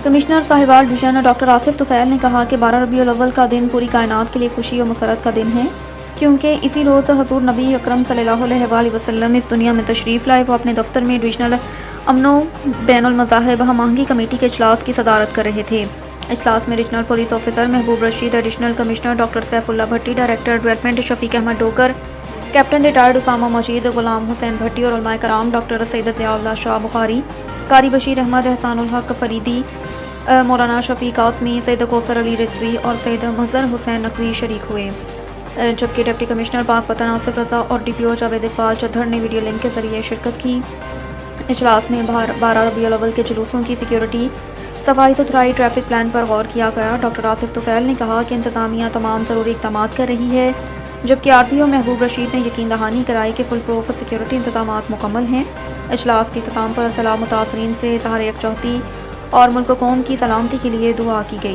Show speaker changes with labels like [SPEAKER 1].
[SPEAKER 1] Commissioner Sahiwal division doctor Asif Tufail نے کہا کہ 12 ربیع الاول کا دن پوری کائنات کے لیے خوشی و مسرت کا دن ہے، کیونکہ اسی روز حضور نبی اکرم صلی اللہ علیہ وآلہ وسلم اس دنیا میں تشریف لائے۔ وہ اپنے دفتر میں ڈویژنل امن و بین المذاہب ہم آہنگی کمیٹی کے اجلاس کی صدارت کر رہے تھے۔ اجلاس میں regional police officer Mehboob Rasheed, additional commissioner doctor Saifullah Bhatti, director development Shafiq Ahmed Dogar, captain retired Usama Majid, Ghulam Hussain بھٹی اور علماء کرام ڈاکٹر سید ضیاء اللہ شاہ بخاری، قاری بشیر احمد، احسان الحق فریدی، مولانا شفیق قاسمی، سید کوثر علی رضوی اور سید مظہر حسین نقوی شریک ہوئے، جبکہ ڈپٹی کمشنر پاک پتن آصف رضا اور ڈی پی او جاوید اقبال چدھر نے ویڈیو لنک کے ذریعے شرکت کی۔ اجلاس میں 12 ربیع الاول کے جلوسوں کی سیکیورٹی، صفائی ستھرائی، ٹریفک پلان پر غور کیا گیا۔ ڈاکٹر آصف طفیل نے کہا کہ انتظامیہ تمام ضروری اقدامات کر رہی ہے، جبکہ آر پی او محبوب رشید نے یقین دہانی کرائی کہ فل پروف سیکیورٹی انتظامات مکمل ہیں۔ اجلاس کے اختتام پر ضلع متاثرین سے اظہار یکجہتی اور ملک و قوم کی سلامتی کے لیے دعا کی گئی۔